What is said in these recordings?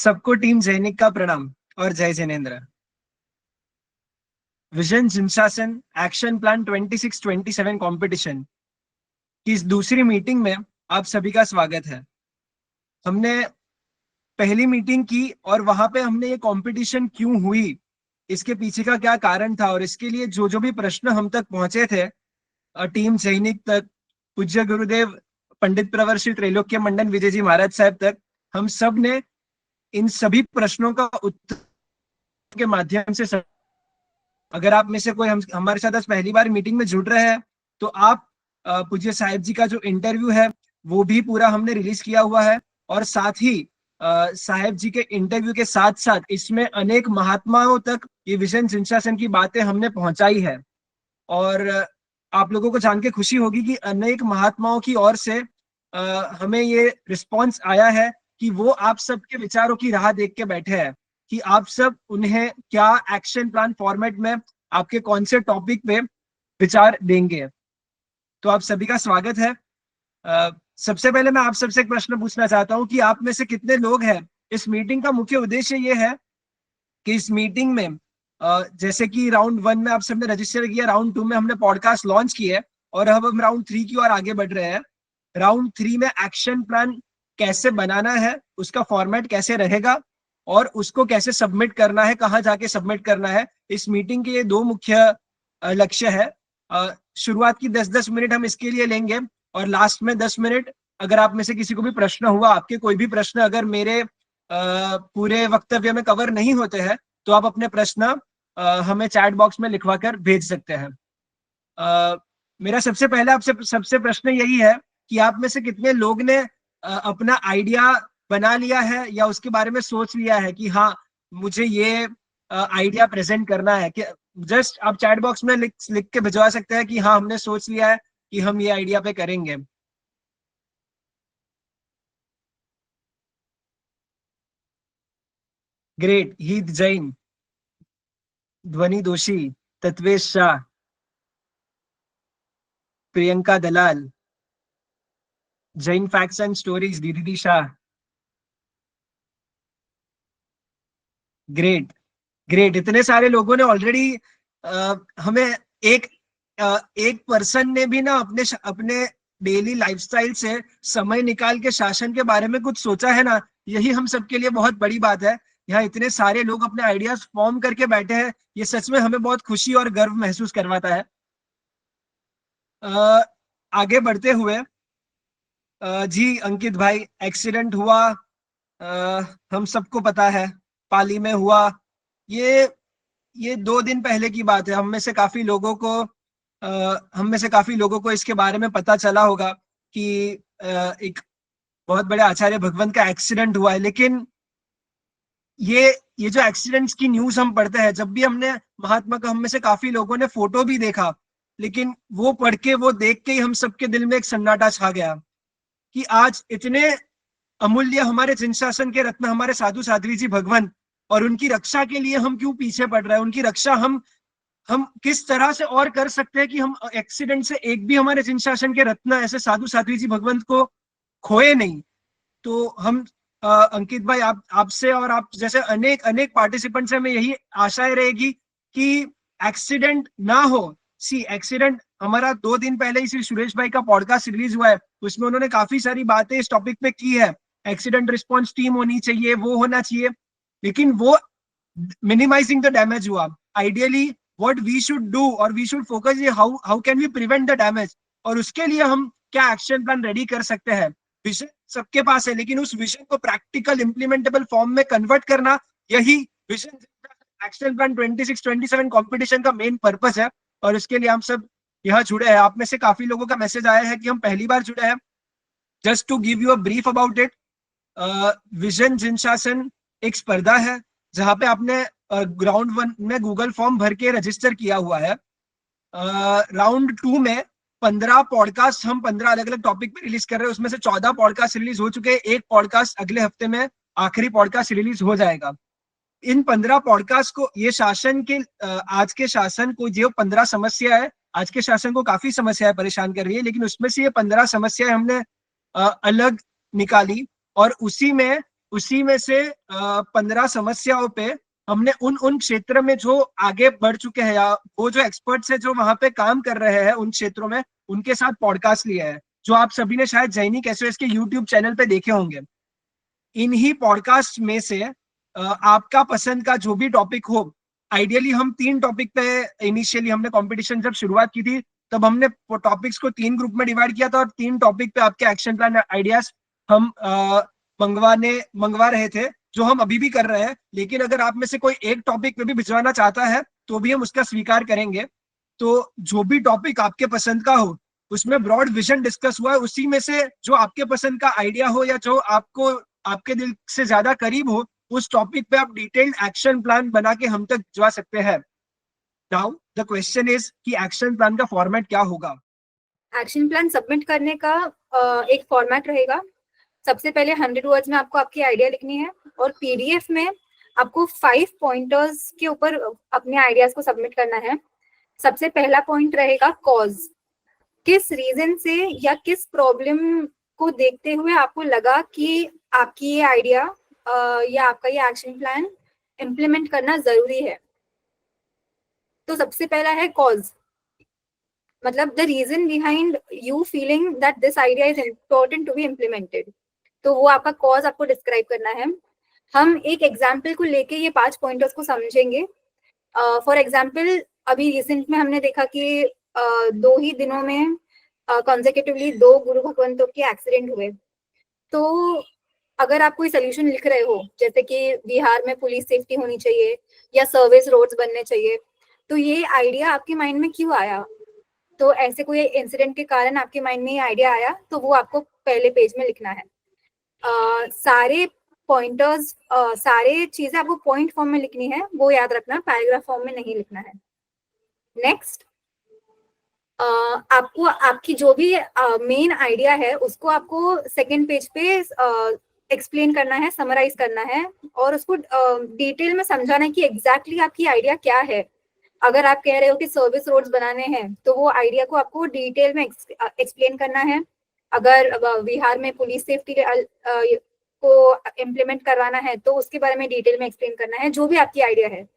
सबको टीम जैनिक का प्रणाम और जय Jinendra. Vision Jinshasan action plan 26-27 competition की इस दूसरी मीटिंग में आप सभी का स्वागत है। हमने पहली मीटिंग की और वहां पे हमने ये कंपटीशन क्यों हुई, इसके पीछे का क्या कारण था और इसके लिए जो जो भी प्रश्न हम तक पहुंचे थे, टीम सैनिक तक, पूज्य गुरुदेव पंडित प्रवर श्री त्रैलोक्य मंडन विजय जी महाराज साहब तक, हम सब ने इन सभी प्रश्नों का उत्तर के माध्यम से अगर आप में से कोई हमारे साथ आज पहली बार मीटिंग में जुड़ रहे हैं तो आप पूज्य साहिब जी का जो इंटरव्यू है वो भी पूरा हमने रिलीज किया हुआ है और साथ ही साहिब जी के इंटरव्यू के साथ साथ इसमें अनेक महात्माओं तक ये विजन जिनशासन की बातें हमने पहुंचाई है। और आप लोगों को जान के खुशी होगी कि अनेक महात्माओं की ओर से हमें ये रिस्पॉन्स आया है कि वो आप सबके विचारों की राह देख के बैठे हैं कि आप सब उन्हें क्या एक्शन प्लान फॉर्मेट में आपके कौन से टॉपिक पे विचार देंगे। तो आप सभी का स्वागत है। सबसे पहले मैं आप सबसे एक प्रश्न पूछना चाहता हूं कि आप में से कितने लोग हैं। इस मीटिंग का मुख्य उद्देश्य ये है कि इस मीटिंग में जैसे कि राउंड 1 में आप सबने रजिस्टर किया, राउंड 2 में हमने पॉडकास्ट लॉन्च किए और अब हम राउंड 3 की ओर आगे बढ़ रहे हैं। राउंड 3 में एक्शन प्लान कैसे बनाना है, उसका फॉर्मेट कैसे रहेगा और उसको कैसे सबमिट करना है, कहाँ जाके सबमिट करना है, इस मीटिंग के ये दो मुख्य लक्ष्य है। शुरुआत की 10-10 मिनट हम इसके लिए लेंगे और लास्ट में 10 मिनट अगर आप में से किसी को भी प्रश्न हुआ, आपके कोई भी प्रश्न अगर मेरे पूरे वक्तव्य में कवर नहीं होते हैं तो आप अपने प्रश्न हमें चैट बॉक्स में लिखवा कर भेज सकते हैं। मेरा सबसे पहले आपसे सबसे प्रश्न यही है कि आप में से कितने लोग ने अपना आइडिया बना लिया है या उसके बारे में सोच लिया है कि हाँ मुझे ये आइडिया प्रेजेंट करना है। कि जस्ट आप चैट बॉक्स में लिख के भिजवा सकते हैं कि हाँ हमने सोच लिया है कि हम ये आइडिया पे करेंगे। ग्रेट। हीत जैन, ध्वनि दोषी, तत्वेश शाह, प्रियंका दलाल, जैन फैक्ट्स एंड स्टोरीज दीदी शाह। Great great. इतने सारे लोगों ने ऑलरेडी हमें एक एक पर्सन ने भी ना अपने अपने डेली लाइफस्टाइल से समय निकाल के शासन के बारे में कुछ सोचा है ना, यही हम सबके लिए बहुत बड़ी बात है। यहाँ इतने सारे लोग अपने आइडियाज फॉर्म करके बैठे हैं, ये सच में हमें बहुत खुशी और गर्व महसूस करवाता है। आगे बढ़ते हुए जी अंकित भाई, एक्सीडेंट हुआ, हम सबको पता है, पाली में हुआ। ये ये 2 दिन पहले की बात है। हम में से काफी लोगों को इसके बारे में पता चला होगा कि एक बहुत बड़े आचार्य भगवंत का एक्सीडेंट हुआ है। लेकिन ये जो एक्सीडेंट्स की न्यूज हम पढ़ते हैं, जब भी हमने महात्मा का, हम में से काफी लोगों ने फोटो भी देखा, लेकिन वो पढ़ के, वो देख के ही हम सबके दिल में एक सन्नाटा छा गया कि आज इतने अमूल्य हमारे जिन शासन के रत्न, हमारे साधु साध्वी जी भगवान, और उनकी रक्षा के लिए हम क्यों पीछे पड़ रहे हैं। उनकी रक्षा हम किस तरह से और कर सकते हैं कि हम एक्सीडेंट से एक भी हमारे जिन शासन के रत्न ऐसे साधु साध्वी जी भगवंत को खोए नहीं। तो हम अंकित भाई, आप आपसे और आप जैसे अनेक अनेक पार्टिसिपेंट से हमें यही आशाएं रहेगी कि एक्सीडेंट ना हो। सी एक्सीडेंट हमारा 2 दिन पहले ही श्री सुरेश भाई का पॉडकास्ट रिलीज हुआ है, उसमें उन्होंने काफी सारी बातें इस टॉपिक पे की है। एक्सीडेंट रिस्पॉन्स टीम होनी चाहिए, वो होना चाहिए, लेकिन वो मिनिमाइजिंग द डैमेज हुआ। Ideally what we should do और we should focus how how can we prevent the damage, और उसके लिए हम क्या एक्शन प्लान रेडी कर सकते हैं। विजन सबके पास है, लेकिन उस विजन को प्रैक्टिकल इंप्लीमेंटेबल फॉर्म में कन्वर्ट करना, यही विजन एक्शन प्लान 26-27 कंपटीशन का मेन पर्पस है। और इसके लिए हम सब यहाँ जुड़े हैं। आप में से काफी लोगों का मैसेज आया है कि हम पहली बार जुड़े हैं। Just to give you a brief about it, vision Jinshasan एक स्पर्धा है जहां पे आपने ग्राउंड 1 में गूगल फॉर्म भर के रजिस्टर किया हुआ है। राउंड 2 में 15 पॉडकास्ट हम 15 अलग अलग टॉपिक पे रिलीज कर रहे हैं। उसमें से 14 पॉडकास्ट रिलीज हो चुके हैं, एक पॉडकास्ट अगले हफ्ते में आखिरी पॉडकास्ट रिलीज हो जाएगा। इन 15 पॉडकास्ट को, ये शासन के आज के शासन को जो 15 समस्या है, आज के शासन को काफी समस्याएं परेशान कर रही है, लेकिन उसमें से ये 15 समस्याएं हमने अलग निकाली और उसी में उसी में से 15 समस्याओं पे हमने उन क्षेत्र में जो आगे बढ़ चुके हैं या वो जो एक्सपर्ट्स है जो वहां पे काम कर रहे हैं उन क्षेत्रों में, उनके साथ पॉडकास्ट लिया है, जो आप सभी ने शायद जैनिक एसओएस के यूट्यूब चैनल पे देखे होंगे। इन्हीं पॉडकास्ट में से आपका पसंद का जो भी टॉपिक हो, आइडियली हम 3 टॉपिक पे इनिशियली हमने कंपटीशन जब शुरुआत की थी तब हमने टॉपिक्स को 3 ग्रुप में डिवाइड किया था और 3 टॉपिक पे आपके एक्शन प्लान आइडियाज हम मंगवा रहे थे, जो हम अभी भी कर रहे हैं। लेकिन अगर आप में से कोई एक टॉपिक पे भी भिजवाना चाहता है तो भी हम उसका स्वीकार करेंगे। तो जो भी टॉपिक आपके पसंद का हो, उसमें ब्रॉड विजन डिस्कस हुआ है, उसी में से जो आपके पसंद का आइडिया हो या जो आपको आपके दिल से ज्यादा करीब हो, उस टॉपिक पे आप डिटेल्ड एक्शन प्लान बना के हम तक भिजवा सकते हैं। नाउ द क्वेश्चन इज कि एक्शन प्लान का फॉर्मेट क्या होगा। एक्शन प्लान सबमिट करने का एक फॉर्मेट रहेगा। सबसे पहले 100 वर्ड्स में आपको आपकी आइडिया लिखनी है और पीडीएफ में आपको 5 पॉइंटर्स के ऊपर अपने आइडियाज को सबमिट करना है। सबसे पहला पॉइंट रहेगा कॉज। किस रीजन से या किस प्रॉब्लम को देखते हुए आपको लगा कि आपकी ये आइडिया या आपका ये एक्शन प्लान इम्प्लीमेंट करना जरूरी है। तो सबसे पहला है कॉज, मतलब the reason behind you feeling that this idea is important to be implemented. तो वो आपका कॉज आपको डिस्क्राइब करना है। हम एक एग्जाम्पल को लेके ये 5 पॉइंटर्स को समझेंगे। फॉर एग्जाम्पल, अभी रिसेंट में हमने देखा कि 2 ही दिनों में कॉन्सेक्यूटिवली 2 गुरु भगवंतों के एक्सीडेंट हुए। तो अगर आप कोई सोल्यूशन लिख रहे हो, जैसे कि बिहार में पुलिस सेफ्टी होनी चाहिए या सर्विस रोड्स बनने चाहिए, तो ये आइडिया आपके माइंड में क्यों आया? तो ऐसे कोई इंसिडेंट के कारण आपके माइंड में ये आइडिया आया, तो वो आपको पहले पेज में लिखना है। सारे पॉइंटर्स, सारे चीजें आपको पॉइंट फॉर्म में लिखनी है, वो याद रखना, पैराग्राफ फॉर्म में नहीं लिखना है। नेक्स्ट, आपको आपकी जो भी मेन आइडिया है उसको आपको सेकेंड पेज पे एक्सप्लेन करना है, समराइज करना है और उसको डिटेल में समझाना है कि एग्जैक्टली आपकी आइडिया क्या है। अगर आप कह रहे हो कि सर्विस रोड्स बनाने हैं, तो वो आइडिया को आपको डिटेल में एक्सप्लेन करना है। अगर बिहार में पुलिस सेफ्टी को इम्प्लीमेंट करवाना है, तो उसके बारे में डिटेल में एक्सप्लेन करना है। जो भी आपकी आइडिया है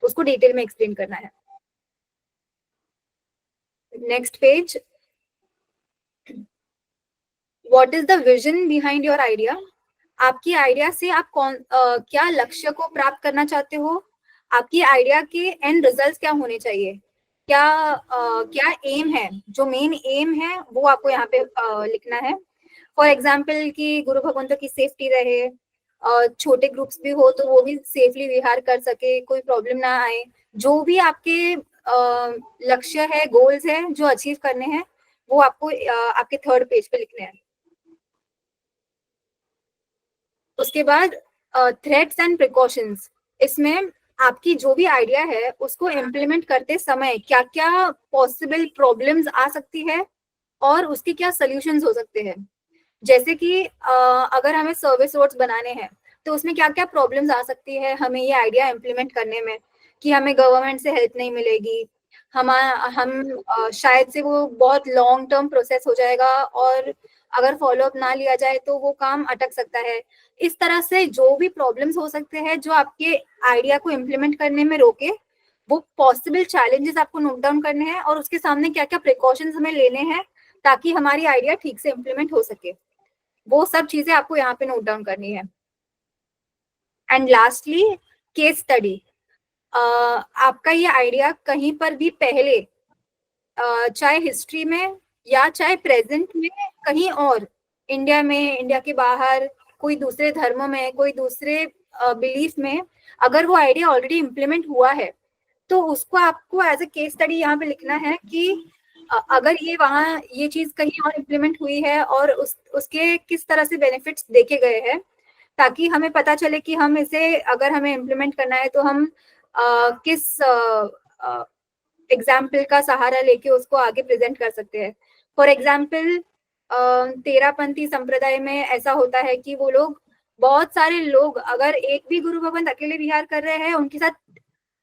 उसको डिटेल में एक्सप्लेन करना है। Next page, what is the vision behind your idea. आपकी आइडिया से आप क्या लक्ष्य को प्राप्त करना चाहते हो? आपकी आइडिया के एंड रिजल्ट्स क्या होने चाहिए? क्या एम है, जो मेन एम है वो आपको यहाँ पे लिखना है। फॉर एग्जाम्पल कि गुरु भगवंतों की सेफ्टी रहे, छोटे ग्रुप्स भी हो तो वो भी सेफली विहार कर सके, कोई प्रॉब्लम ना आए। जो भी आपके लक्ष्य है, गोल्स है जो अचीव करने हैं, वो आपको आपके थर्ड पेज पे लिखने हैं। उसके बाद थ्रेट्स एंड प्रिकॉशंस। इसमें आपकी जो भी आइडिया है उसको इम्प्लीमेंट करते समय क्या क्या पॉसिबल प्रॉब्लम्स आ सकती है और उसके क्या सोल्यूशंस हो सकते हैं। जैसे कि अगर हमें सर्विस रोड्स बनाने हैं तो उसमें क्या क्या प्रॉब्लम्स आ सकती है हमें ये आइडिया इम्प्लीमेंट करने में, कि हमें गवर्नमेंट से हेल्प नहीं मिलेगी, हम शायद से वो बहुत लॉन्ग टर्म प्रोसेस हो जाएगा और अगर फॉलोअप ना लिया जाए तो वो काम अटक सकता है। इस तरह से जो भी प्रॉब्लम्स हो सकते हैं जो आपके आइडिया को इम्प्लीमेंट करने में रोके, वो पॉसिबल चैलेंजेस आपको नोट डाउन करने हैं और उसके सामने क्या क्या प्रिकॉशंस हमें लेने हैं ताकि हमारी आइडिया ठीक से इम्प्लीमेंट हो सके, वो सब चीजें आपको यहाँ पे नोट डाउन करनी है। And lastly, case study. आपका ये आइडिया कहीं पर भी पहले, चाहे हिस्ट्री में या चाहे प्रेजेंट में कहीं और, इंडिया में, इंडिया के बाहर, कोई दूसरे धर्मों में, कोई दूसरे बिलीफ में, अगर वो आइडिया ऑलरेडी इम्प्लीमेंट हुआ है तो उसको आपको एज ए केस स्टडी यहाँ पे लिखना है कि अगर ये वहाँ ये चीज कहीं और इम्प्लीमेंट हुई है और उसके किस तरह से बेनिफिट्स देखे गए हैं, ताकि हमें पता चले कि हम इसे अगर हमें इम्प्लीमेंट करना है तो हम किस एग्जाम्पल का सहारा लेके उसको आगे प्रेजेंट कर सकते हैं। फॉर एग्जाम्पल, तेरापंथी संप्रदाय में ऐसा होता है कि वो लोग, बहुत सारे लोग, अगर एक भी गुरु भगवंत अकेले विहार कर रहे हैं, उनके साथ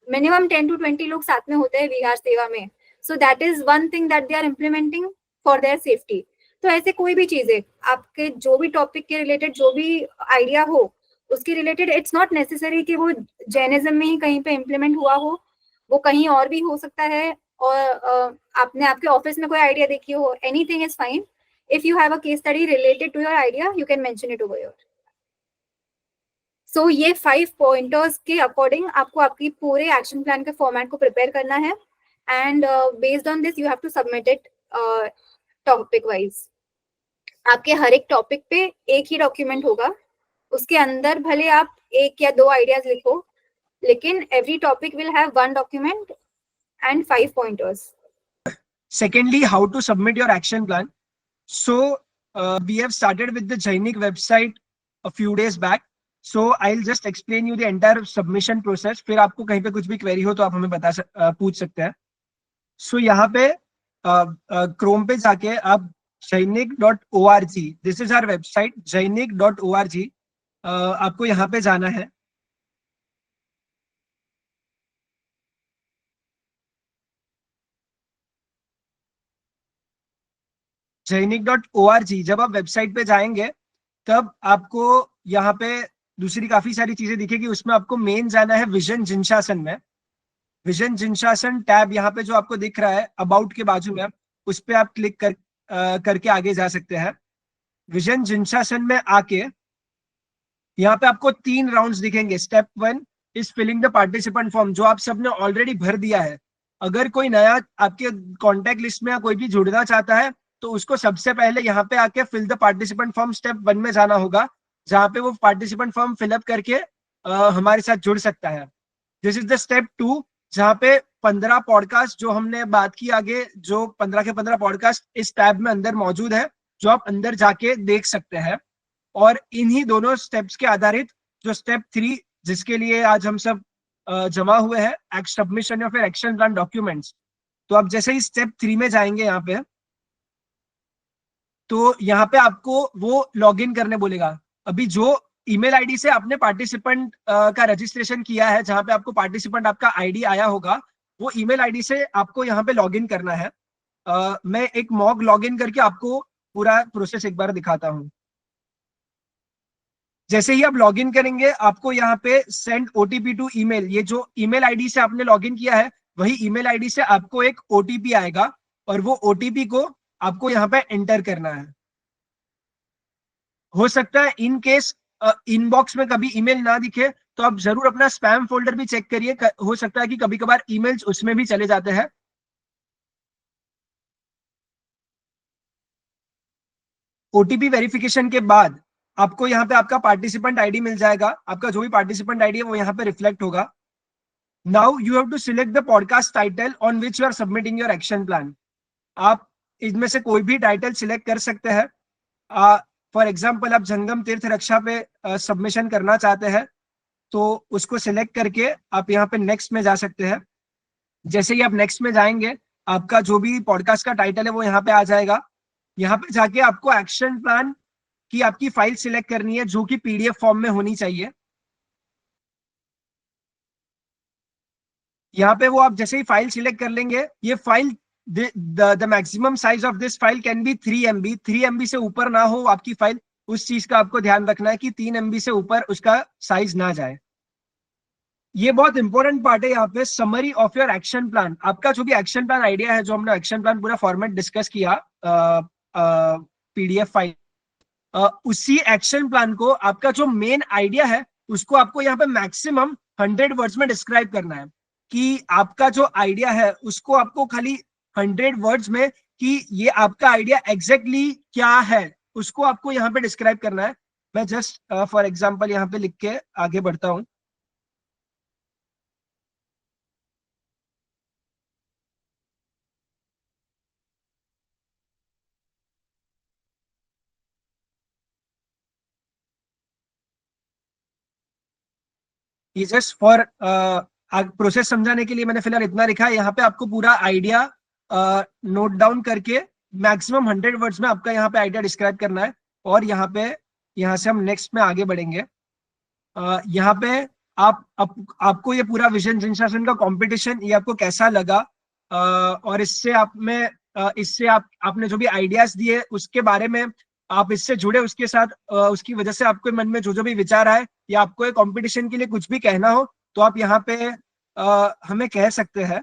मिनिमम 10 to 20 लोग साथ में होते हैं विहार सेवा में। So that is one thing that they are implementing for their safety. तो ऐसे कोई भी चीजें, आपके जो भी टॉपिक के रिलेटेड जो भी आइडिया हो, उसके रिलेटेड इट्स नॉट नेसेसरी कि वो जैनिज्म में ही कहीं पे इम्प्लीमेंट हुआ हो, वो कहीं और भी हो सकता है, और आपने आपके ऑफिस में कोई आइडिया देखी हो, anything is fine. If you have a case study related to your idea, you can mention it over your. So ये 5 पॉइंटर्स के अकॉर्डिंग आपको आपकी पूरे एक्शन प्लान के फॉर्मेट को प्रिपेयर करना है, and based on this you have to submit it topic wise. आपके हर एक टॉपिक पे एक ही डॉक्यूमेंट होगा, उसके अंदर भले आप 1 या 2 आइडियाज लिखो, लेकिन every topic will have 1 document and 5 pointers. Secondly, how to submit your action plan. So we have started with the Jainik website a few days back. So I'll just explain you the entire submission process. फिर आपको कहीं पे कुछ भी query हो तो आप हमें पूछ सकते हैं. So यहाँ पे Chrome पे जाके आप jainik.org, this is our website, jainik.org, आपको यहाँ पे जाना है. jainik.org, जब आप वेबसाइट पे जाएंगे तब आपको यहाँ पे दूसरी काफी सारी चीजें दिखेगी. उसमें आपको मेन जाना है विजन जिनशासन में. विजन जिनशासन टैब यहाँ पे जो आपको दिख रहा है अबाउट के बाजू में, उस पे आप क्लिक करके आगे जा सकते हैं. विजन जिनशासन में आके यहाँ पे आपको 3 राउंड्स दिखेंगे. Step 1 is filling the participant form, जो आप सबने ऑलरेडी भर दिया है. अगर कोई नया आपके कॉन्टेक्ट लिस्ट में या कोई भी जुड़ना चाहता है तो उसको सबसे पहले यहाँ पे आके fill the participant form step 1 में जाना होगा, जहाँ पे वो पार्टिसिपेंट फॉर्म फिलअप करके हमारे साथ जुड़ सकता है. दिस इज द स्टेप 2, जहाँ पे 15 पॉडकास्ट जो हमने बात की आगे, जो 15 के 15 पॉडकास्ट इस टैब में अंदर मौजूद है, जो आप अंदर जाके देख सकते हैं. और इन्हीं दोनों स्टेप्स के आधारित जो स्टेप 3 जिसके लिए आज हम सब जमा हुए हैं, submission of action plan documents. तो आप जैसे ही स्टेप 3 में जाएंगे यहाँ पे, तो यहाँ पे आपको वो लॉग इन करने बोलेगा. अभी जो ईमेल आईडी से आपने पार्टिसिपेंट का रजिस्ट्रेशन किया है, जहाँ पे आपको पार्टिसिपेंट आपका आईडी आया होगा, वो ईमेल आईडी से आपको यहाँ पे लॉग इन करना है. मैं एक मॉक लॉग इन करके आपको पूरा प्रोसेस एक बार दिखाता हूँ. जैसे ही आप लॉग इन करेंगे, आपको यहाँ पे सेंड ओटीपी टू ईमेल, ये जो ईमेल आईडी से आपने लॉग इन किया है वही ईमेल आईडी से आपको एक ओटीपी आएगा, और वो ओटीपी को आपको यहाँ पे एंटर करना है. हो सकता है इन केस इनबॉक्स में कभी ईमेल ना दिखे तो आप जरूर अपना स्पैम फोल्डर भी चेक करिए. हो सकता है कि कभी कभार ईमेल्स उसमें भी चले जाते हैं. ओटीपी वेरिफिकेशन के बाद आपको यहाँ पे आपका पार्टिसिपेंट आईडी मिल जाएगा. आपका जो भी पार्टिसिपेंट आईडी है वो यहाँ पे रिफ्लेक्ट होगा. Now you have to select the podcast title on which you are submitting your action plan. आप इनमें से कोई भी टाइटल सिलेक्ट कर सकते हैं. फॉर एग्जाम्पल, आप जंगम तीर्थ रक्षा पे सबमिशन करना चाहते हैं तो उसको सिलेक्ट करके आप यहाँ पे नेक्स्ट में जा सकते हैं. जैसे ही आप नेक्स्ट में जाएंगे, आपका जो भी पॉडकास्ट का टाइटल है वो यहाँ पे आ जाएगा. यहाँ पे जाके आपको एक्शन प्लान की आपकी फाइल सिलेक्ट करनी है, जो कि पीडीएफ फॉर्म में होनी चाहिए. यहाँ पे वो आप जैसे ही फाइल सिलेक्ट कर लेंगे, ये file the maximum size of this file can be 3 MB. 3 MB से ऊपर ना हो आपकी फाइल. उस चीज का आपको ध्यान रखना है कि 3 MB से ऊपर उसका साइज ना जाए. ये बहुत इंपॉर्टेंट पार्ट है यहाँ पे, summary of your action plan. आपका जो भी एक्शन प्लान आइडिया है, जो हमने एक्शन प्लान पूरा फॉर्मेट डिस्कस किया पीडीएफ फाइल, उसी एक्शन प्लान को आपका जो मेन आइडिया है उसको आपको यहाँ पे मैक्सिमम 100 वर्ड्स में डिस्क्राइब करना है. कि आपका जो आइडिया है उसको आपको खाली 100 वर्ड्स में, कि ये आपका आइडिया एग्जैक्टली क्या है, उसको आपको यहाँ पे डिस्क्राइब करना है. मैं जस्ट फॉर एग्जांपल यहाँ पे लिख के आगे बढ़ता हूँ. ये जस्ट फॉर प्रोसेस समझाने के लिए मैंने फिलहाल इतना लिखा है. यहाँ पे आपको पूरा आइडिया नोट डाउन करके मैक्सिमम 100 वर्ड्स में आपका यहाँ पे आइडिया डिस्क्राइब करना है. और यहाँ से हम नेक्स्ट में आगे बढ़ेंगे. यहाँ पे आपको ये पूरा विजन जिनशासन का कंपटीशन ये आपको कैसा लगा, और इससे आपने जो भी आइडियाज दिए उसके बारे में आप इससे जुड़े, उसके साथ उसकी वजह से आपके मन में जो जो भी विचार आए या आपको कंपटीशन के लिए कुछ भी कहना हो तो आप यहाँ पे हमें कह सकते हैं।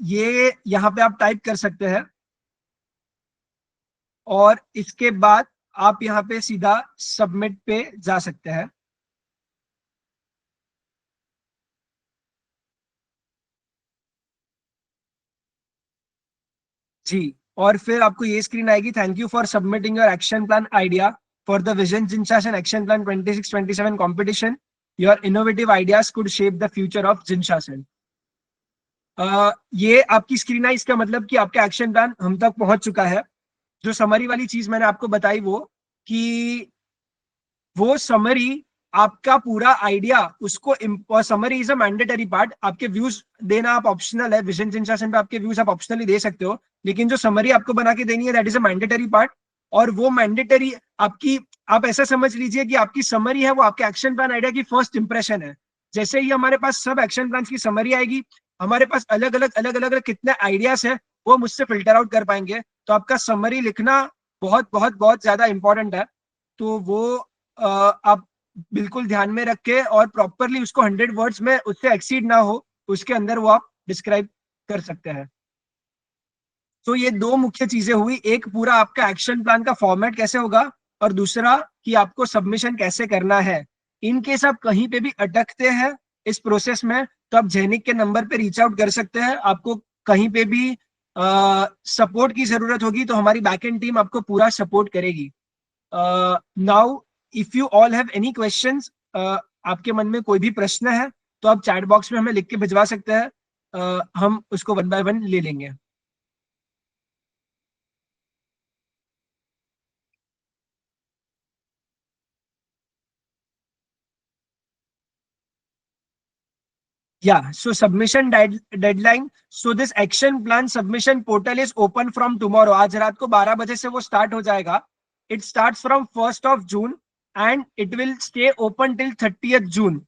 ये यहाँ पे आप टाइप कर सकते हैं और इसके बाद आप यहाँ पे सीधा सबमिट पे जा सकते हैं। जी, और फिर आपको ये स्क्रीन आएगी, thank you for submitting your action plan idea for the vision Jinshasan action plan 26-27 competition. Your innovative ideas could shape the future of Jinshasan. ये आपकी स्क्रीन आई, इसका मतलब कि आपका एक्शन प्लान हम तक पहुंच चुका है। जो समरी वाली चीज मैंने आपको बताई वो समरी आपका पूरा आइडिया, उसको summary is a mandatory part. आपके व्यूज देना आप ऑप्शनल है, विजन जिनशासन पे आपके व्यूज आप ऑप्शनली दे सकते हो, लेकिन जो समरी आपको बना के देनी है that is a mandatory part. और वो मैंडेटरी आपकी, आप ऐसा समझ लीजिए कि आपकी समरी है वो आपके एक्शन प्लान आइडिया की फर्स्ट इंप्रेशन है। जैसे ही हमारे पास सब एक्शन प्लान की समरी आएगी, हमारे पास अलग अलग कितने आइडियाज है वो मुझसे फिल्टर आउट कर पाएंगे। तो आपका समरी लिखना बहुत बहुत बहुत ज्यादा इंपॉर्टेंट है। तो वो आप बिल्कुल ध्यान में रख के और प्रॉपरली उसको 100 वर्ड्स में उससे एक्सीड ना हो, उसके अंदर वो आप डिस्क्राइब कर सकते हैं। तो ये दो मुख्य चीजें हुई, एक पूरा आपका एक्शन प्लान का फॉर्मेट कैसे होगा और दूसरा कि आपको सबमिशन कैसे करना है। इनकेस आप कहीं पे भी अटकते हैं इस प्रोसेस में तो आप जैनिक के नंबर पे रीच आउट कर सकते हैं। आपको कहीं पे भी सपोर्ट की जरूरत होगी तो हमारी बैकएंड टीम आपको पूरा सपोर्ट करेगी। Now if you all have any questions, आपके मन में कोई भी प्रश्न है तो आप चैट बॉक्स में हमें लिख के भिजवा सकते हैं। हम उसको 1 बाय 1 ले लेंगे। Yeah, so submission deadline. So this action plan submission portal is open from tomorrow. आज रात को 12 बजे से वो स्टार्ट हो जाएगा. It starts from 1st of June and it will stay open till 30th June.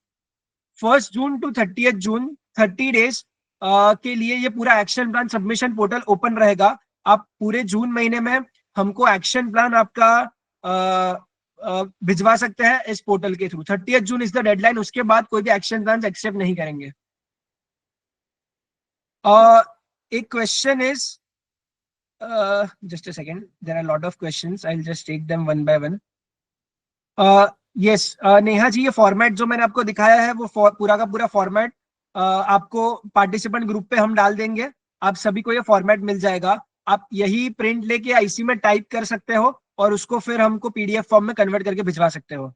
1st June to 30th June 30 days के लिए ये पूरा action plan submission portal open रहेगा। आप पूरे जून महीने में हमको एक्शन प्लान आपका भिजवा सकते हैं इस पोर्टल के through. 30th June is the deadline, उसके बाद कोई भी एक्शन प्लान एक्सेप्ट नहीं करेंगे। A question is, just a second. There are a lot of questions. I'll just take them one by one. Yes, Neha ji, ये फॉर्मेट जो मैंने आपको दिखाया है वो पूरा का पूरा फॉर्मेट आपको पार्टिसिपेंट ग्रुप पे हम डाल देंगे। आप सभी को ये फॉर्मेट मिल जाएगा। आप यही प्रिंट लेके आईसी में टाइप कर सकते हो और उसको फिर हमको पीडीएफ फॉर्म में कन्वर्ट करके भिजवा सकते हो।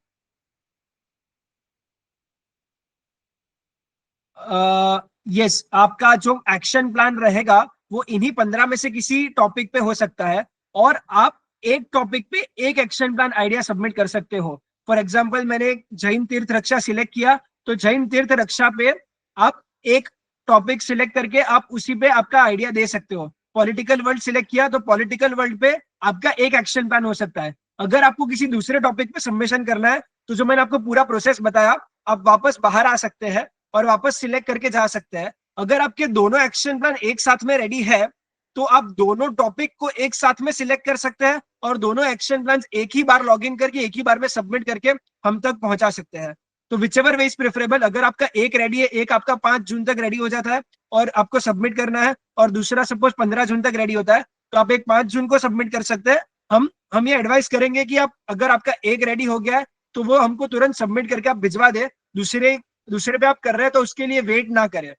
यस, आपका जो एक्शन प्लान रहेगा वो इन्हीं 15 में से किसी टॉपिक पे हो सकता है और आप एक टॉपिक पे एक एक्शन प्लान आइडिया सबमिट कर सकते हो। फॉर एग्जांपल मैंने जैन तीर्थ रक्षा सिलेक्ट किया तो जैन तीर्थ रक्षा पे आप एक टॉपिक सिलेक्ट करके आप उसी पे आपका आइडिया दे सकते हो। पॉलिटिकल वर्ल्ड सिलेक्ट किया तो पॉलिटिकल वर्ल्ड पे आपका एक एक्शन प्लान हो सकता है। अगर आपको किसी दूसरे टॉपिक पे सबमिशन करना है तो जो मैंने आपको पूरा प्रोसेस बताया, आप वापस बाहर आ सकते हैं और वापस सिलेक्ट करके जा सकते हैं। अगर आपके दोनों एक्शन प्लान एक साथ में रेडी है तो आप दोनों टॉपिक को एक साथ में सिलेक्ट कर सकते हैं और दोनों एक्शन प्लान एक ही बार लॉग इन करके एक ही बार में सबमिट करके हम तक पहुंचा सकते हैं। तो which ever way is preferable. अगर आपका एक रेडी है, एक आपका 5 जून तक रेडी हो जाता है और आपको सबमिट करना है और दूसरा सपोज 15 जून तक रेडी होता है तो आप एक 5 जून को सबमिट कर सकते हैं। हम ये एडवाइस करेंगे कि आप अगर आपका एक रेडी हो गया है तो वो हमको तुरंत सबमिट करके आप भिजवा दे। दूसरे दूसरे पे आप कर रहे हैं तो उसके लिए वेट ना करें।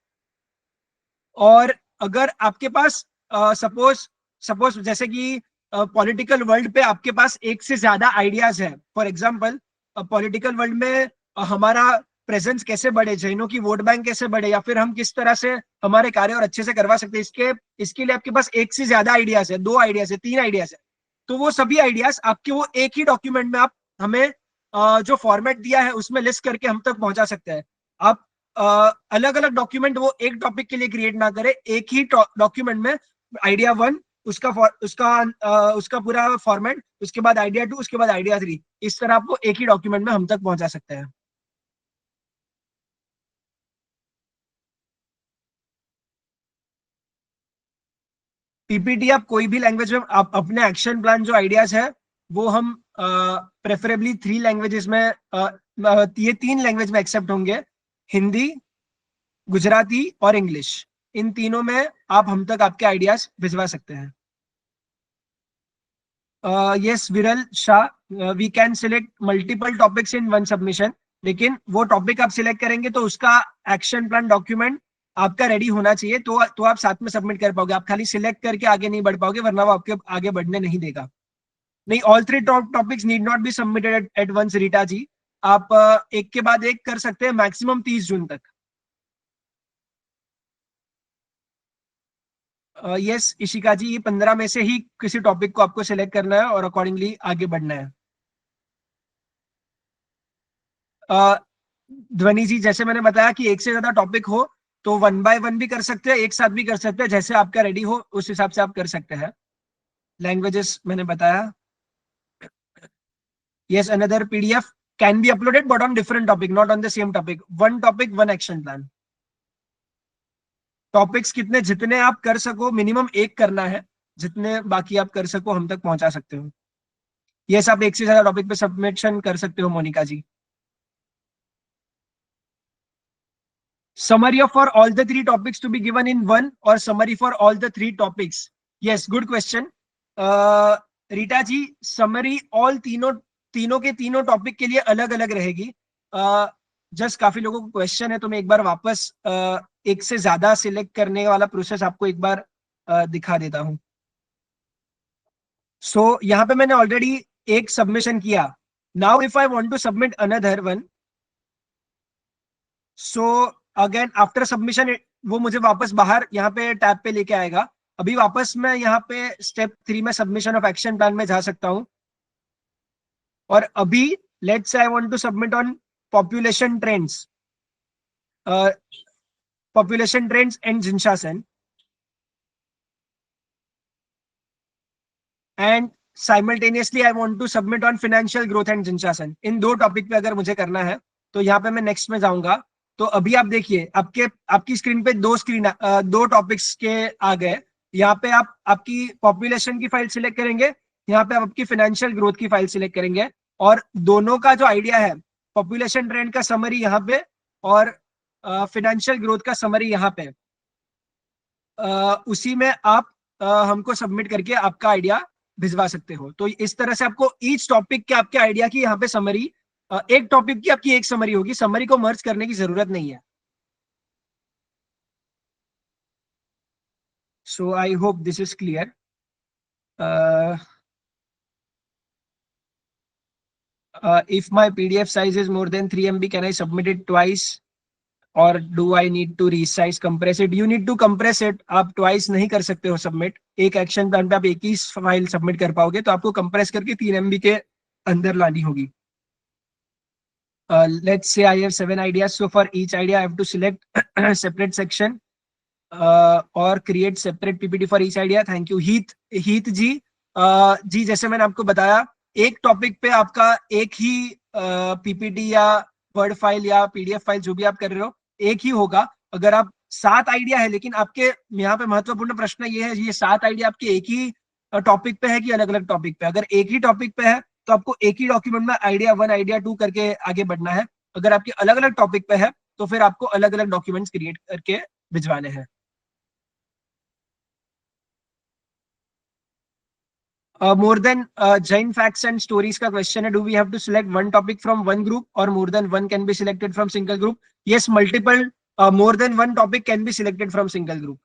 और अगर आपके पास सपोज सपोज जैसे कि पॉलिटिकल वर्ल्ड पे आपके पास एक से ज्यादा आइडियाज है, फॉर एग्जांपल पॉलिटिकल वर्ल्ड में हमारा प्रेजेंस कैसे बढ़े, जैनों की वोट बैंक कैसे बढ़े या फिर हम किस तरह से हमारे कार्य और अच्छे से करवा सकते हैं, इसके लिए आपके पास एक से ज्यादा आइडियाज है, 2 आइडियाज है, 3 आइडियाज है। तो वो सभी आइडियाज आपके वो एक ही डॉक्यूमेंट में आप हमें जो फॉर्मेट दिया है उसमें लिस्ट करके हम तक पहुंचा सकते हैं। आप अलग अलग डॉक्यूमेंट वो एक टॉपिक के लिए क्रिएट ना करें, एक ही डॉक्यूमेंट में आइडिया 1 उसका पूरा फॉर्मेट, उसके बाद आइडिया 2, उसके बाद आइडिया 3, इस तरह आपको एक ही डॉक्यूमेंट में हम तक पहुंचा सकते हैं। पीपीटी आप कोई भी लैंग्वेज में, आप अपने एक्शन प्लान जो आइडियाज है वो हम प्रेफरेबली 3 लैंग्वेजेस में, ये 3 लैंग्वेज में एक्सेप्ट होंगे, हिंदी, गुजराती और इंग्लिश। इन तीनों में आप हम तक आपके आइडियाज भिजवा सकते हैं। Yes Viral Shah, we can select multiple topics in one submission, लेकिन वो टॉपिक आप सिलेक्ट करेंगे तो उसका एक्शन प्लान डॉक्यूमेंट आपका रेडी होना चाहिए, तो आप साथ में सबमिट कर पाओगे। आप खाली सिलेक्ट करके आगे नहीं बढ़ पाओगे, वरना वो आपके आगे बढ़ने नहीं देगा। नहीं, all 3 topics need not be submitted at once Rita ji. आप एक के बाद एक कर सकते हैं, मैक्सिमम 30 जून तक। यस इशिका जी, ये 15 में से ही किसी टॉपिक को आपको सिलेक्ट करना है और अकॉर्डिंगली आगे बढ़ना है। ध्वनि जी, जैसे मैंने बताया कि एक से ज्यादा टॉपिक हो तो 1 बाय 1 भी कर सकते हैं, एक साथ भी कर सकते हैं, जैसे आपका रेडी हो उस हिसाब से आप कर सकते हैं। लैंग्वेजेस मैंने बताया। Yes, another PDF can be uploaded but on different topic, not on the same topic. One topic one action plan. Topics कितने, जितने आप कर सको, मिनिमम एक करना है, जितने बाकी आप कर सको हम तक पहुंचा सकते हो। यस, आप एक से ज्यादा टॉपिक पे सबमिशन कर सकते हो मोनिका जी। Summary for all the 3 topics to be given in one, or summary for all the 3 topics? Yes, good question. Rita ji, summary all तीनों के तीनों टॉपिक के लिए अलग अलग रहेगी। जस्ट काफी लोगों को क्वेश्चन है, तो मैं एक बार वापस एक से ज्यादा सिलेक्ट करने वाला प्रोसेस आपको एक बार दिखा देता हूं। सो यहाँ पे मैंने ऑलरेडी एक सबमिशन किया। Now if I want to submit another one, so again after submission वो मुझे वापस बाहर यहाँ पे टैब पे लेके आएगा। अभी वापस मैं यहाँ पे स्टेप 3 में सबमिशन ऑफ एक्शन प्लान में जा सकता हूँ। और अभी let's say I want to submit on population trends, population trends and Jinshasan, and simultaneously I want to submit on financial growth and Jinshasan. इन 2 टॉपिक पे अगर मुझे करना है तो यहाँ पे मैं नेक्स्ट में जाऊंगा। तो अभी आप देखिए आपकी स्क्रीन पे 2 टॉपिक्स के आ गए। यहाँ पे आप आपकी पॉपुलेशन की फाइल सिलेक्ट करेंगे, यहाँ पे आप आपकी फाइनेंशियल ग्रोथ की फाइल सिलेक्ट करेंगे, और दोनों का जो आइडिया है, पॉपुलेशन ट्रेंड का समरी यहाँ पे और फाइनेंशियल ग्रोथ का समरी यहाँ पे, उसी में आप हमको सबमिट करके आपका आइडिया भिजवा सकते हो। तो इस तरह से आपको ईच टॉपिक के आपके आइडिया की यहाँ पे समरी, एक टॉपिक की आपकी एक समरी होगी, समरी को मर्ज करने की जरूरत नहीं है। So I hope this is clear. If my PDF size is more than 3 MB, can I submit it twice? और do I need to resize compress it? You need to compress it. आप twice नहीं कर सकते हो submit. एक action plan पे आप एक ही फाइल सबमिट कर पाओगे, तो आपको कंप्रेस करके 3 MB के अंदर लानी होगी। Let's say I have 7 ideas, so for each idea I have to select separate section और create separate PPT for each idea. Thank you Heet ji. जी, जैसे मैंने आपको बताया, एक टॉपिक पे आपका एक ही पीपीटी या वर्ड फाइल या पीडीएफ फाइल जो भी आप कर रहे हो एक ही होगा। अगर आप 7 आइडिया है, लेकिन आपके यहाँ पे महत्वपूर्ण प्रश्न ये है, ये 7 आइडिया आपके एक ही टॉपिक पे है कि अलग अलग टॉपिक पे? अगर एक ही टॉपिक पे है तो आपको एक ही डॉक्यूमेंट में आइडिया 1 आइडिया 2 करके आगे बढ़ना है। अगर आपके अलग अलग टॉपिक पे है तो फिर आपको अलग अलग डॉक्यूमेंट्स क्रिएट करके भिजवाने हैं। More than Jain facts and stories का क्वेश्चन है, do we have to select one topic from one group और more than one can be selected from single group? Yes, multiple more than one topic can be selected from single group.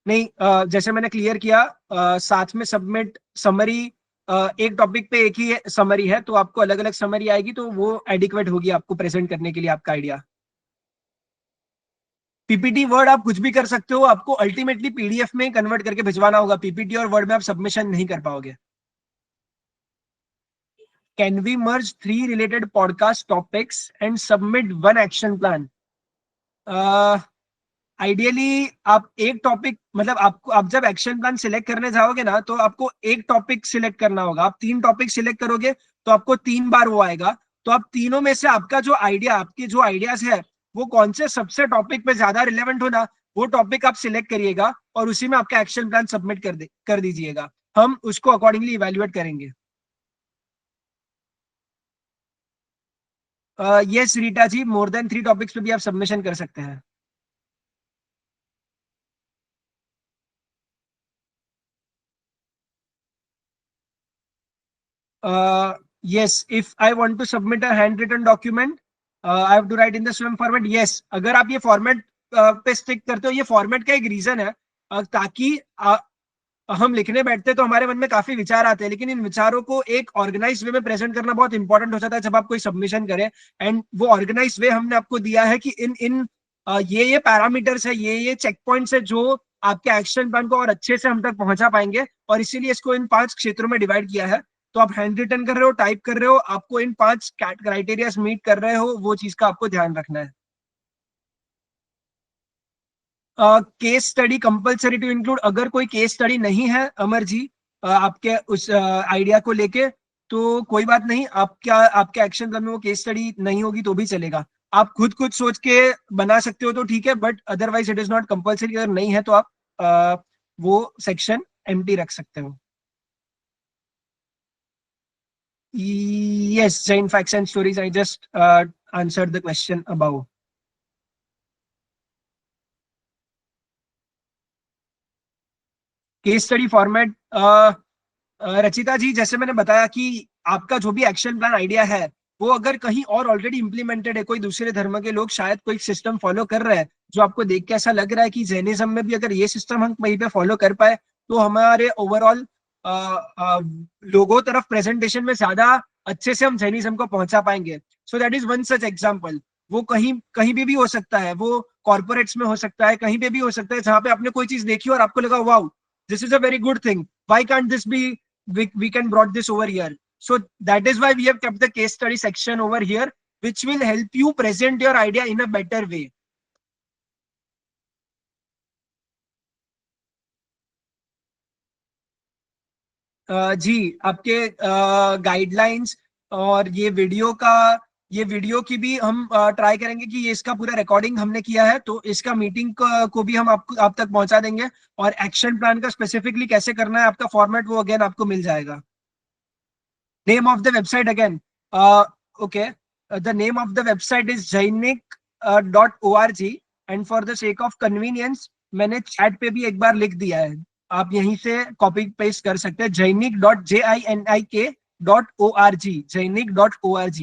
नहीं, जैसे मैंने clear किया, साथ में submit summary, एक topic पे एक ही समरी है तो आपको अलग अलग समरी आएगी, तो वो एडिक्वेट होगी आपको प्रेजेंट करने के लिए आपका आइडिया। पीपीटी वर्ड आप कुछ भी कर सकते हो, आपको अल्टीमेटली पीडीएफ में कन्वर्ट करके भिजवाना होगा। पीपीटी और वर्ड में आप सबमिशन नहीं कर पाओगे। Can we merge 3 related podcast topics and submit one action plan? Ideally आप एक टॉपिक, मतलब आपको, आप जब एक्शन प्लान सिलेक्ट करने जाओगे ना, तो आपको एक टॉपिक सिलेक्ट करना होगा। आप 3 टॉपिक सिलेक्ट करोगे तो आपको 3 बार वो आएगा, तो आप तीनों में से आपका जो आइडिया, आपके जो आइडियाज है वो कौन से सबसे टॉपिक पे ज्यादा रिलेवेंट हो ना, वो टॉपिक आप सिलेक्ट करिएगा और उसी में आपका एक्शन प्लान सबमिट कर दीजिएगा। हम उसको अकॉर्डिंगली इवेल्युएट करेंगे। यस रीटा जी, मोर देन 3 टॉपिक्स पे भी आप सबमिशन कर सकते हैं। Yes, if I want to submit a handwritten document, I have to write in the same format. Yes, अगर आप ये फॉर्मेट पे स्टिक करते हो, ये फॉर्मेट का एक रीजन है ताकि हम लिखने बैठते हैं तो हमारे मन में काफी विचार आते हैं, लेकिन इन विचारों को एक ऑर्गेनाइज वे में प्रेजेंट करना बहुत इंपॉर्टेंट हो जाता है जब आप कोई सबमिशन करें। एंड वो ऑर्गेनाइज वे हमने आपको दिया है कि इन इन ये पैरामीटर्स है, ये चेक पॉइंट्स है जो आपके एक्शन प्लान को और अच्छे से हम तक पहुंचा पाएंगे, और इसीलिए इसको इन 5 क्षेत्रों में डिवाइड किया है। तो आप हैंड रिटन कर रहे हो, टाइप कर रहे हो, आपको इन 5 क्राइटेरिया मीट कर रहे हो, वो चीज का आपको ध्यान रखना है। Case study compulsory to include, अगर कोई केस स्टडी नहीं है अमर जी आपके उस आइडिया को लेके, तो कोई बात नहीं, आपके एक्शन प्लान में वो केस स्टडी नहीं होगी तो भी चलेगा। आप खुद कुछ सोच के बना सकते हो तो ठीक है, but otherwise it is not compulsory. अगर नहीं है तो आप वो सेक्शन एम्प्टी रख सकते हो। Yes, Jain facts and stories. I just answered the question above. Case study format, Rachita ji, जैसे मैंने बताया कि आपका जो भी एक्शन प्लान आइडिया है वो अगर कहीं और ऑलरेडी इंप्लीमेंटेड है, कोई दूसरे धर्म के लोग शायद कोई सिस्टम फॉलो कर रहे हैं जो आपको देख के ऐसा लग रहा है कि जैनिज्म में भी अगर ये सिस्टम हम कहीं पे फॉलो कर पाए तो हमारे ओवरऑल लोगों तरफ प्रेजेंटेशन में ज्यादा अच्छे से हम जैनिज्म को पहुंचा पाएंगे। सो that is one such example. वो कहीं कहीं भी हो सकता है, वो कॉर्पोरेट्स में हो सकता है, कहीं पे भी हो सकता है जहां पे आपने कोई चीज देखी और आपको लगा wow this is a very good thing, why can't this be, we can brought this over here. So that is why we have kept the case study section over here, which will help you present your idea in a better way. जी, आपके guidelines और ये video की भी हम try करेंगे कि ये इसका पूरा रिकॉर्डिंग हमने किया है, तो इसका मीटिंग को भी हम आप तक पहुंचा देंगे। और एक्शन प्लान का स्पेसिफिकली कैसे करना है आपका फॉर्मेट, वो अगेन आपको मिल जाएगा। Name of the website again. Okay. The name of the website is jainik.org, and for the sake of convenience मैंने चैट पे भी एक बार लिख दिया है, आप यहीं से कॉपी पेस्ट कर सकते हैं। jainik.org, jainik.org।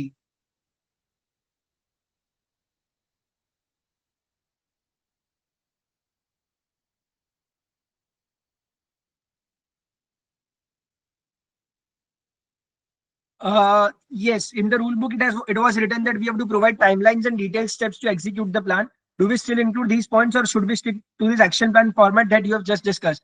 Yes, in the rule book it was written that we have to provide timelines and detailed steps to execute the plan. Do we still include these points or should we stick to this action plan format that you have just discussed?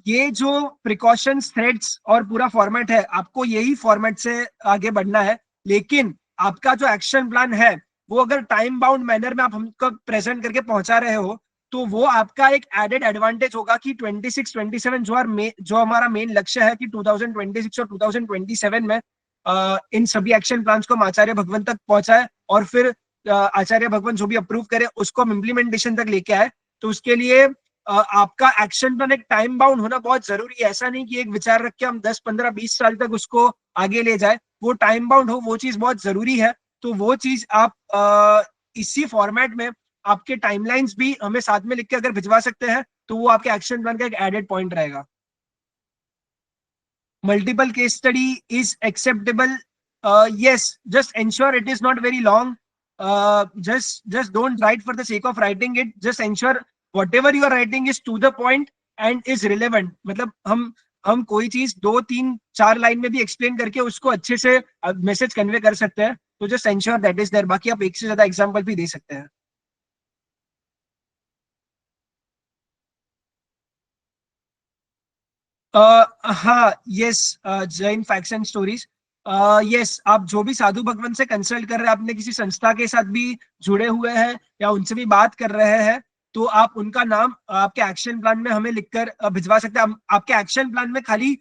ये जो precautions, threads और पूरा format है, आपको यही format से आगे बढ़ना है, लेकिन आपका जो एक्शन प्लान है वो अगर टाइम बाउंड मैनर में आप हमको प्रेजेंट करके पहुंचा रहे हो तो वो आपका एक एडेड एडवांटेज होगा कि 26 27 जो हमारा मेन लक्ष्य है कि 2026 और 2027 में इन सभी एक्शन प्लान्स को हम आचार्य भगवान तक पहुंचाए, और फिर आचार्य भगवान जो भी अप्रूव करे उसको हम इम्प्लीमेंटेशन तक लेके आए। तो उसके लिए आपका एक्शन प्लान एक टाइम बाउंड होना बहुत जरूरी है। ऐसा नहीं कि एक विचार रख के हम 10 15 20 साल तक उसको आगे ले जाए, वो टाइम बाउंड हो, वो चीज बहुत जरूरी है। तो वो चीज आप इसी फॉर्मेट में आपके टाइमलाइंस भी हमें साथ में लिख के अगर भिजवा सकते हैं तो वो आपके एक्शन प्लान का एक एडेड पॉइंट रहेगा। Multiple case study is acceptable, yes, just ensure it is not very long. Just don't write for the sake of writing it. Just ensure whatever you are writing is to the point and is relevant. मतलब हम कोई चीज 2 3 4 line में भी explain करके उसको अच्छे से मैसेज कन्वे कर सकते हैं, तो just ensure that is there. बाकी आप एक से ज्यादा एग्जांपल भी दे सकते हैं। हाँ, yes, Jain facts and stories. Yes, आप जो भी साधु भगवान से कंसल्ट कर रहे हैं, आपने किसी संस्था के साथ भी जुड़े हुए हैं या उनसे भी बात कर रहे हैं, तो आप उनका नाम आपके एक्शन प्लान में हमें लिखकर भिजवा सकते हैं। आपके एक्शन प्लान में खाली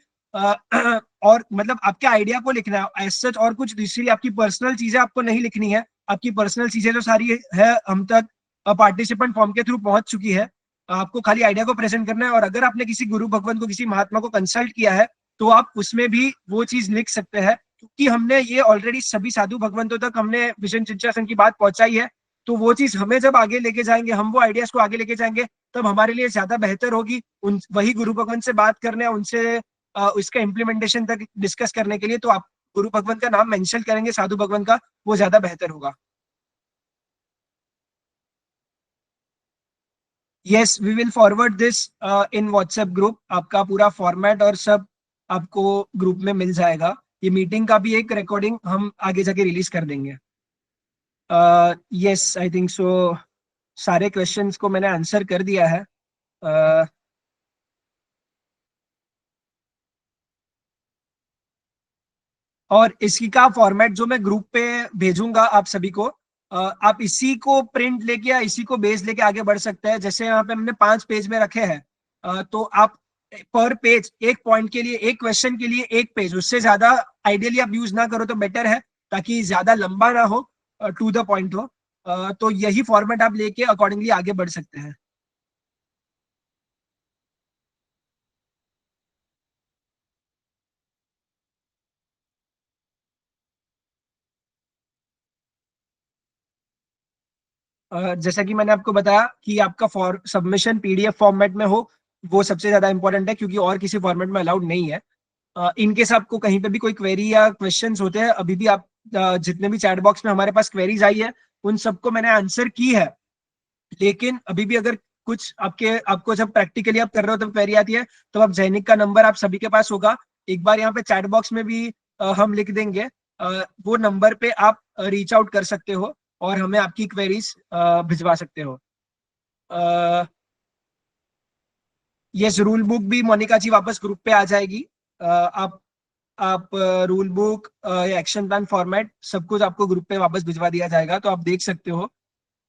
और मतलब आपके आइडिया को लिखना है एज सच, और कुछ दूसरी आपकी पर्सनल चीजें आपको नहीं लिखनी है। आपकी पर्सनल चीजें जो सारी है हम तक पार्टिसिपेंट फॉर्म के थ्रू पहुंच चुकी है। आपको खाली आइडिया को प्रेजेंट करना है, और अगर आपने किसी गुरु भगवान को, किसी महात्मा को कंसल्ट किया है तो आप उसमें भी वो चीज लिख सकते हैं, क्योंकि हमने ये ऑलरेडी सभी साधु भगवंतों तक हमने विजन सिंचासन की बात पहुंचाई है। तो वो चीज हमें जब आगे लेके जाएंगे, हम वो आइडियाज को आगे लेके जाएंगे, तब हमारे लिए ज्यादा बेहतर होगी उन वही गुरु भगवान से बात करने, उनसे उसका इम्प्लीमेंटेशन तक डिस्कस करने के लिए। तो आप गुरु भगवान का नाम मेंशन करेंगे, साधु भगवान का, वो ज्यादा बेहतर होगा। Yes, we will forward this in WhatsApp group. आपका पूरा फॉर्मेट और सब आपको ग्रुप में मिल जाएगा। ये मीटिंग का भी एक रिकॉर्डिंग हम आगे जाके रिलीज कर देंगे। यस, आई थिंक सो सारे क्वेश्चंस को मैंने आंसर कर दिया है। और इसी का फॉर्मेट जो मैं ग्रुप पे भेजूंगा आप सभी को, आप इसी को प्रिंट लेके या इसी को बेस लेके आगे बढ़ सकते हैं। जैसे यहाँ पे हमने 5 पेज में रखे हैं, तो आप पर पेज एक पॉइंट के लिए, एक क्वेश्चन के लिए एक पेज, उससे ज्यादा आइडियली आप यूज ना करो तो बेटर है, ताकि ज्यादा लंबा ना हो, टू द पॉइंट हो। तो यही फॉर्मेट आप लेके अकॉर्डिंगली आगे बढ़ सकते हैं। जैसा कि मैंने आपको बताया कि आपका फॉर सबमिशन पीडीएफ फॉर्मेट में हो, वो सबसे ज्यादा इंपॉर्टेंट है, क्योंकि और किसी फॉर्मेट में अलाउड नहीं है। इनकेस आपको कहीं पे भी कोई क्वेरी या क्वेश्चंस होते हैं, अभी भी आप जितने भी चैट बॉक्स में हमारे पास क्वेरीज आई है उन सबको मैंने आंसर की है। लेकिन अभी भी अगर कुछ आपको जब प्रैक्टिकली आप कर रहे हो तब क्वेरी आती है, तो आप जैनिक का नंबर आप सभी के पास होगा, एक बार यहाँ पे चैट बॉक्स में भी हम लिख देंगे। वो नंबर पे आप रीच आउट कर सकते हो और हमें आपकी क्वेरीज भिजवा सकते हो। ये रूल बुक भी मोनिका जी वापस ग्रुप पे आ जाएगी। आप rule book, action plan format, सब कुछ आपको ग्रुप पे वापस भिजवा दिया जाएगा, तो आप देख सकते हो।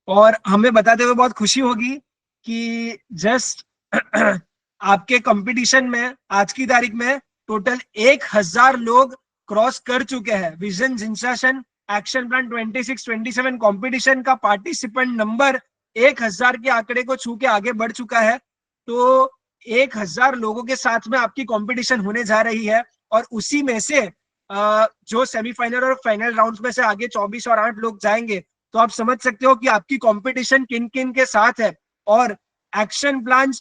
और हमें बताते हुए बहुत खुशी होगी कि जस्ट आपके कंपटीशन में आज की तारीख में टोटल 1000 लोग क्रॉस कर चुके हैं। विजन जिंसाशन एक्शन प्लान 26-27 कंपटीशन का पार्टिसिपेंट नंबर 1000 के आंकड़े को छू के आगे बढ़ चुका है। तो 1000 लोगों के साथ में आपकी कंपटीशन होने जा रही है, और उसी में से जो सेमीफाइनल और फाइनल राउंड्स में से आगे 24 और 8 लोग जाएंगे। तो आप समझ सकते हो कि आपकी कंपटीशन किन किन के साथ है। और एक्शन प्लान,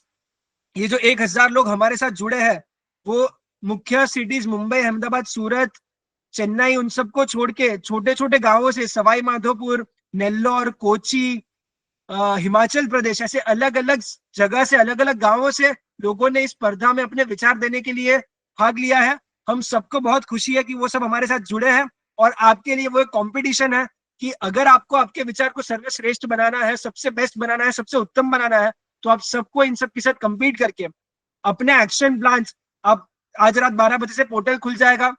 ये जो 1000 लोग हमारे साथ जुड़े हैं, वो मुख्य सिटीज मुंबई, अहमदाबाद, सूरत, चेन्नई, उन सबको छोड़ के छोटे छोटे गांवों से, सवाई माधोपुर, नेल्लोर, कोची, हिमाचल प्रदेश, ऐसे अलग अलग जगह से, अलग अलग गांवों से लोगों ने इस स्पर्धा में अपने विचार देने के लिए भाग लिया है। हम सबको बहुत खुशी है कि वो सब हमारे साथ जुड़े हैं। और आपके लिए वो एक कॉम्पिटिशन है कि अगर आपको आपके विचार को सर्वश्रेष्ठ बनाना है, सबसे बेस्ट बनाना है, सबसे उत्तम बनाना है, तो आप सबको इन सब के साथ कंपीट करके अपने एक्शन प्लान, आप आज रात 12 बजे से पोर्टल खुल जाएगा।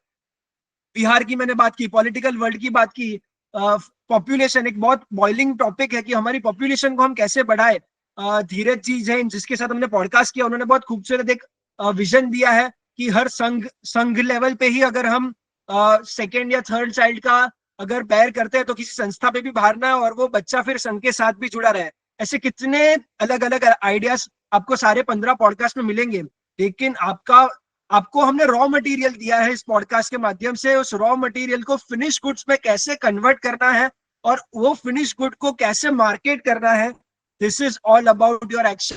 बिहार की मैंने बात की, पॉलिटिकल वर्ल्ड की बात की, पॉपुलेशन एक बहुत बॉइलिंग टॉपिक है कि हमारी पॉपुलेशन को हम कैसे बढ़ाए। धीरज जी जैन, जिसके साथ हमने पॉडकास्ट किया, उन्होंने बहुत खूबसूरत एक विजन दिया है कि हर संघ लेवल पे ही अगर हम सेकेंड या थर्ड चाइल्ड का अगर पैर करते हैं, तो किसी संस्था पे भी भरना है, और वो बच्चा फिर संघ के साथ भी जुड़ा रहे। ऐसे कितने अलग अलग आइडियाज आपको सारे 15 पॉडकास्ट में मिलेंगे। लेकिन आपको हमने रॉ मटेरियल दिया है इस पॉडकास्ट के माध्यम से, उस रॉ मटेरियल को फिनिश गुड्स में कैसे कन्वर्ट करना है, और वो फिनिश गुड को कैसे मार्केट करना है। This is all about your action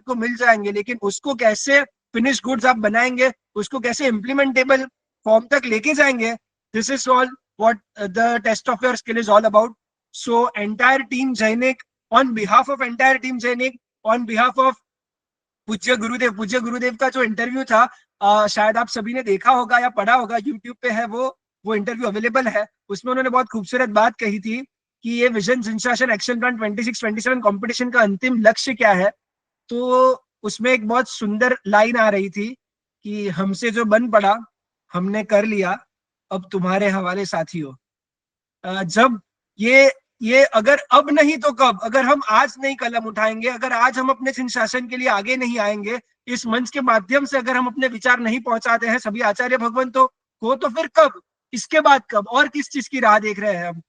को मिल जाएंगे, लेकिन उसको कैसे फिनिश गुड्स आप बनाएंगे, उसको कैसे इम्प्लीमेंटेबल फॉर्म तक लेके जाएंगे, this is all what the test of your skill is all about. So entire team जैनिक, on behalf of entire team जैनिक, ऑन बिहाफ ऑफ पूज्य गुरुदेव का जो इंटरव्यू था, शायद आप सभी ने देखा होगा या पढ़ा होगा, यूट्यूब पे है वो इंटरव्यू अवेलेबल है। उसमें उन्होंने बहुत खूबसूरत बात कही थी कि ये विजन जिंसाशन एक्शन प्लान 26-27 कंपटीशन का अंतिम लक्ष्य क्या है। तो उसमें एक बहुत सुंदर लाइन आ रही थी कि हमसे जो बन पड़ा हमने कर लिया, अब तुम्हारे हवाले साथियों। जब ये अगर अब नहीं तो कब, अगर हम आज नहीं कलम उठाएंगे, अगर आज हम अपने सिंहासन के लिए आगे नहीं आएंगे, इस मंच के माध्यम से अगर हम अपने विचार नहीं पहुंचाते हैं सभी आचार्य भगवंतों को, तो फिर कब, इसके बाद कब और किस चीज की राह देख रहे हैं हम।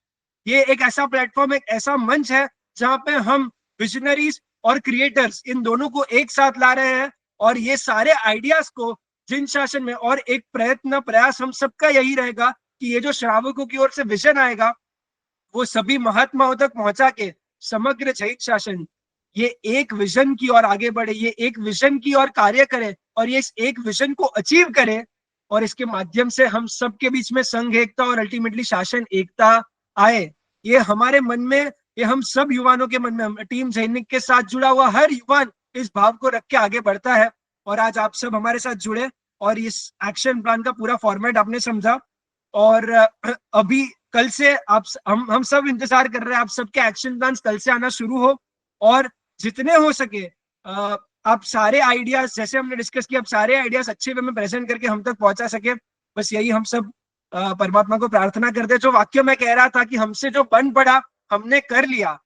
ये एक ऐसा प्लेटफॉर्म, एक ऐसा मंच है जहां पे हम विजनरीज और क्रिएटर्स इन दोनों को एक साथ ला रहे हैं, और ये सारे आइडियाज को जिन शासन में, और एक प्रयत्न प्रयास हम सबका यही रहेगा कि ये जो श्रावकों की ओर से विजन आएगा वो सभी महात्माओं तक पहुंचा के समग्र जैन शासन ये एक विजन की ओर आगे बढ़े, ये एक विजन की ओर कार्य करे, और ये इस एक विजन को अचीव करे, और इसके माध्यम से हम सबके बीच में संघ एकता और अल्टीमेटली शासन एकता आए। ये हमारे मन में, ये हम सब युवाओं के मन में, टीम सैनिक के साथ जुड़ा हुआ हर युवा इस भाव को रख के आगे बढ़ता है। और आज आप सब हमारे साथ जुड़े और इस एक्शन प्लान का पूरा फॉर्मेट आपने समझा, और अभी कल से हम सब इंतजार कर रहे हैं आप सबके एक्शन प्लान कल से आना शुरू हो, और जितने हो सके आप सारे आइडियाज, जैसे हमने डिस्कस किया, आप सारे आइडियाज अच्छे वे में प्रेजेंट करके हम तक पहुंचा सके। बस यही हम सब परमात्मा को प्रार्थना करते हैं। जो वाक्य मैं कह रहा था कि हमसे जो बन पड़ा हमने कर लिया,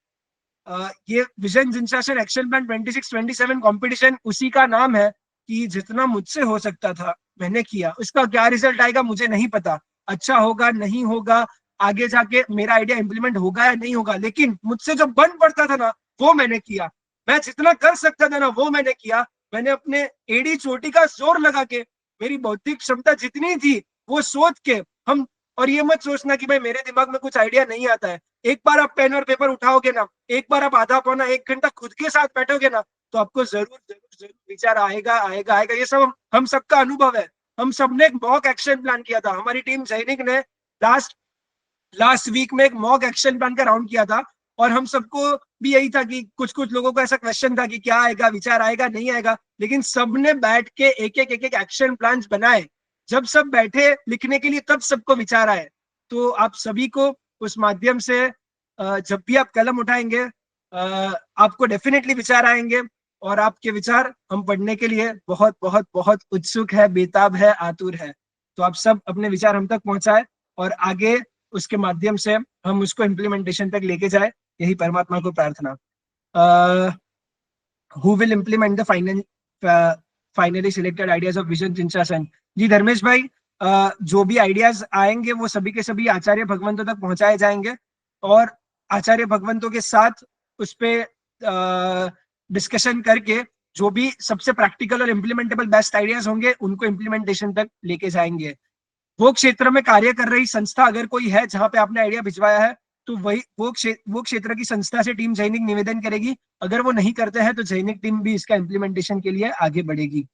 ये vision Jinshasan action plan 26-27 competition उसी का नाम है कि जितना मुझसे हो सकता था मैंने किया। उसका क्या रिजल्ट आएगा मुझे नहीं पता, अच्छा होगा नहीं होगा, आगे जाके मेरा आइडिया इंप्लीमेंट होगा या नहीं होगा, लेकिन मुझसे जो बन पड़ता था ना वो मैंने किया। मैं जितना कर सकता था ना वो मैंने किया। मैंने अपने एड़ी चोटी का जोर लगा के, मेरी बौद्धिक क्षमता जितनी थी वो सोच के हम, और ये मत सोचना कि भाई मेरे दिमाग में कुछ आइडिया नहीं आता है। एक बार आप पेन और पेपर उठाओगे ना, एक बार आप आधा पौना 1 घंटा खुद के साथ बैठोगे ना, तो आपको जरूर जरूर जरूर विचार आएगा आएगा आएगा। ये सब हम सबका अनुभव है। हम सबने एक मॉक एक्शन प्लान किया था, हमारी टीम सैनिक ने लास्ट वीक में एक मॉक एक्शन प्लान का राउंड किया था, और हम सबको भी यही था कि कुछ कुछ लोगों को ऐसा क्वेश्चन था कि क्या आएगा, विचार आएगा नहीं आएगा, लेकिन सबने बैठ के एक एक एक्शन प्लान बनाए। जब सब बैठे लिखने के लिए तब सबको विचार आए। तो आप सभी को उस माध्यम से जब भी आप कलम उठाएंगे आपको डेफिनेटली विचार आएंगे, और आपके विचार हम पढ़ने के लिए बहुत बहुत बहुत उत्सुक है, बेताब है, आतुर है। तो आप सब अपने विचार हम तक पहुंचाए और आगे उसके माध्यम से हम उसको इम्प्लीमेंटेशन तक लेके जाए, यही परमात्मा को प्रार्थना। Who will implement the finally selected ideas of vision Jinshasan? Ji Dharmesh bhai, जो भी आइडियाज आएंगे वो सभी के सभी आचार्य भगवंतों तक पहुंचाए जाएंगे, और आचार्य भगवंतों के साथ उस पर डिस्कशन करके जो भी सबसे प्रैक्टिकल और इम्प्लीमेंटेबल बेस्ट आइडियाज होंगे उनको इम्प्लीमेंटेशन तक लेके जाएंगे। वो क्षेत्र में कार्य कर रही संस्था अगर कोई है जहां पे आपने आइडिया भिजवाया है, तो वही वो क्षेत्र की संस्था से टीम जैनिक निवेदन करेगी। अगर वो नहीं करते हैं तो जैनिक टीम भी इसका इम्प्लीमेंटेशन के लिए आगे बढ़ेगी।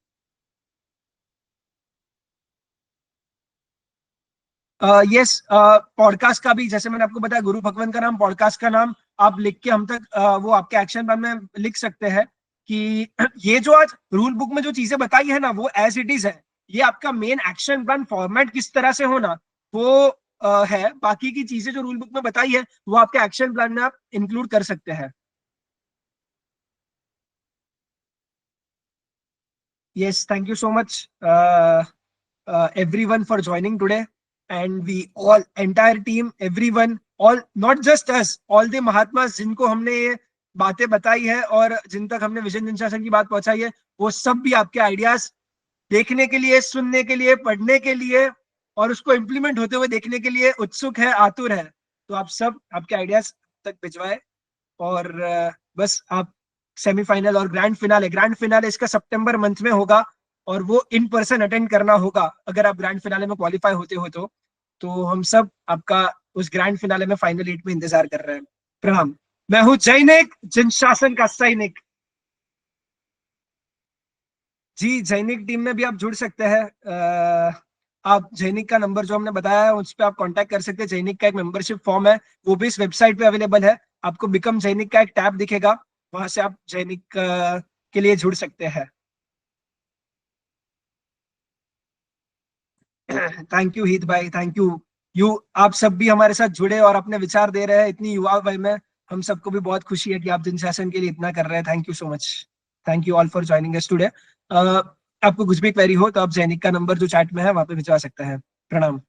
यस, पॉडकास्ट का भी जैसे मैंने आपको बताया, गुरु भगवंत का नाम, पॉडकास्ट का नाम आप लिख के हम तक वो आपके एक्शन प्लान में लिख सकते हैं कि ये जो आज रूल बुक में जो चीजें बताई है ना वो एज इट इज है। ये आपका मेन एक्शन प्लान फॉर्मेट किस तरह से होना वो है, बाकी की चीजें जो रूल बुक में बताई है वो आपके एक्शन प्लान में आप इंक्लूड कर सकते हैं। Yes, thank you so much, everyone for joining today. And we all, entire team, everyone, all, not just us, all the Mahatmas जिनको हमने ये बातें बताई है और जिन तक हमने विजन जिनशासन की बात पहुंचाई है, वो सब भी आपके आइडियाज देखने के लिए, सुनने के लिए, पढ़ने के लिए और उसको इम्प्लीमेंट होते हुए देखने के लिए उत्सुक है, आतुर है। तो आप सब आपके आइडियाज तक भिजवाए, और बस आप सेमीफाइनल और ग्रैंड फिनाले इसका सितंबर मंथ में होगा, और वो इन पर्सन अटेंड करना होगा अगर आप ग्रैंड फिनाले में क्वालिफाई होते हो तो हम सब आपका उस ग्रैंड फिनाले में फाइनल 8 में इंतजार कर रहे हैं। प्रणाम। मैं हूं जैनिक, जिनशासन का सैनिक। जी, जैनिक टीम में भी आप जुड़ सकते हैं। आप जैनिक का नंबर जो हमने बताया है उस पर आप कांटेक्ट कर सकते हैं। जैनिक का एक मेंबरशिप फॉर्म है, वो भी इस वेबसाइट पे अवेलेबल है। आपको बिकम जैनिक का एक टैब दिखेगा, वहां से आप जैनिक के लिए जुड़ सकते हैं। थैंक यू हित भाई, थैंक यू। आप सब भी हमारे साथ जुड़े और अपने विचार दे रहे हैं इतनी युवा वय में। हम सबको भी बहुत खुशी है कि आप जिनशासन के लिए इतना कर रहे हैं। Thank you so much. Thank you all for joining us today. आपको कुछ भी क्वेरी हो तो आप जैनिक का नंबर जो चैट में है वहां पे भिजवा सकते हैं। प्रणाम।